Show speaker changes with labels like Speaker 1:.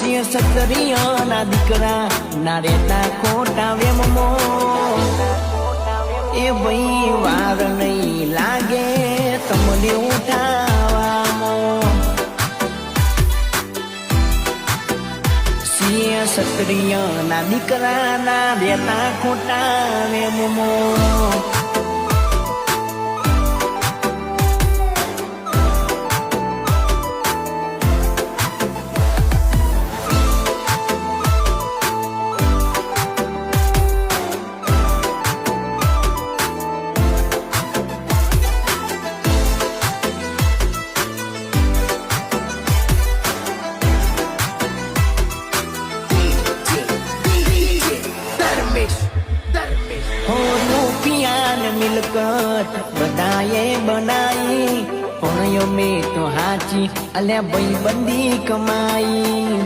Speaker 1: સિંહ સત્તરિયાના દીકરા ના રેતા ખોટા વેમમો એ ભાઈ વાર નહીં લાગે તમને ઉઠાવામાં સિંહ સત્તરિયાના દીકરા ના રેતા ખોટા વેમમો મિલકત બધાએ બનાઈ પણ અમે તો હાચી અલ્યા ભાઈ બંદી કમાઈ।